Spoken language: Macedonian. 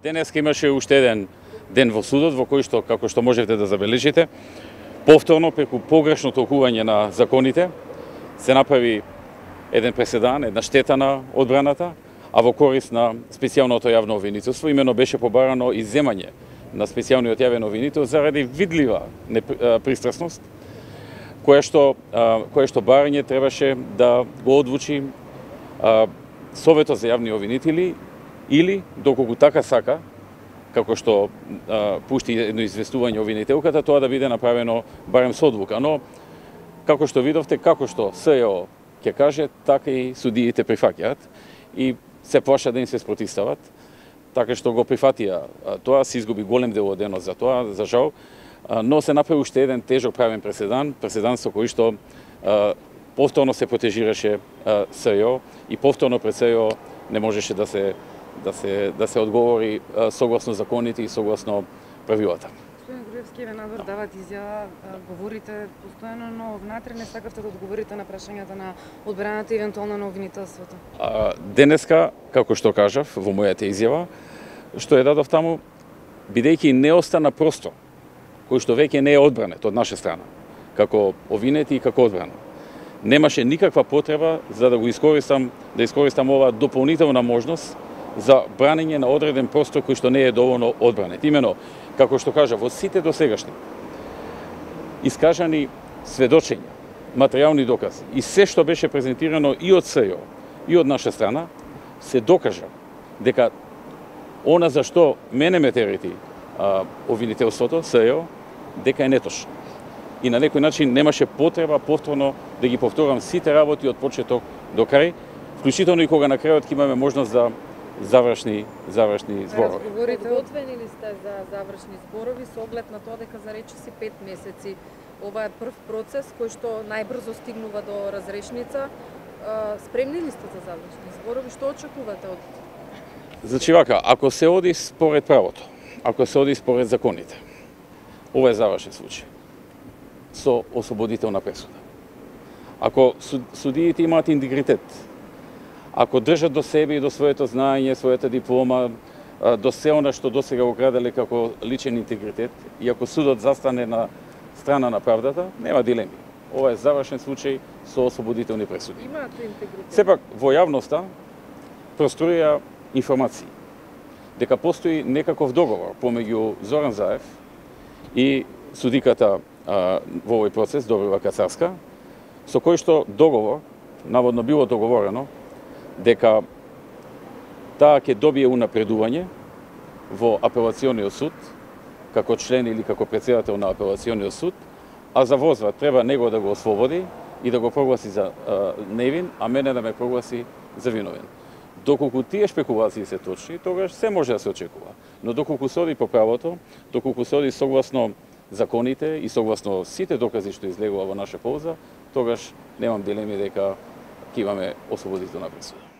Денеска имаше уште еден ден во судот во кој што, како што можете да забележите, повторно преку погрешно толкување на законите се направи еден преседан, една штета на одбраната, а во корист на специјалното јавно обвинителство. Имено беше побарано изземање на специјалниот јавен обвинител заради видлива пристрасност, која што барање требаше да го одлучи Советот за јавни обвинители или, доколку така сака, како што пушти едно известување обвинителката, тоа да биде направено барем со одлука. Но, како што видовте, како што СЈО ќе каже, така и судиите прифаќаат и се плашат да им се спротивстават, така што го прифатија тоа, се изгуби голем дел од денот за тоа, за жал, но се направи уште еден тежок правен преседан со кој што повторно се протежираше СЈО и повторно пред СЈО не можеше да се одговори согласно законите и согласно правилата. Господин Груевски, еве надвор дават изјава, говорите постојано, но внатре не сакавте да одговорите на прашањата на одбраната и евентуално на обвинителството. Денеска, како што кажав во мојата изјава, што ја дадов таму, бидејќи не остана простор, кој што веќе не е одбранет од наша страна, како обвинети и како одбрана. Немаше никаква потреба за да искористам оваа дополнителна можност за бранење на одреден простор кој што не е доволно одбранет. Имено, како што кажа, во сите досегашни искажани сведочења, материјални докази и се што беше презентирано и од СЈО и од наша страна, се докажа дека она за што мене ме терети обвинителството, СЈО, дека е неточно. И на некој начин немаше потреба повторно да ги повторам сите работи од почеток до крај, вклучително и кога на крајот ќе имаме можност за завршни зборови. Подготвени ли сте за завршни зборови со оглед на тоа дека за речиси 5 месеци ова е прв процес кој што најбрзо стигнува до разрешница? Спремни ли сте за завршни зборови? Што очекувате од? Значи вака, ако се оди според правото, ако се оди според законите, ова е завршен случај со ослободителна пресуда. Ако судиите имаат интегритет, ако држат до себе и до своето знаење, својата диплома, до се она што досега го граделе како личен интегритет, и ако судот застане на страна на правдата, нема дилеми. Ова е завршен случај со ослободителни пресуди. Имаате интегритет? Сепак, во јавноста простоија информации дека постои некаков договор помеѓу Зоран Заев и судиката во овој процес, Добрива Кацарска, со кој што договор, наводно било договорено, дека таа ќе добие унапредување во апелациониот суд, како член или како председател на апелациониот суд, а за возврат треба него да го ослободи и да го прогласи за невин, а мене да ме прогласи за виновен. Доколку тие шпекулации се точни, тогаш се може да се очекува. Но доколку се оди по правото, доколку се оди согласно законите и согласно сите докази што излегува во наша полза, тогаш немам дилеми дека ќе имаме ослободителна пресуда.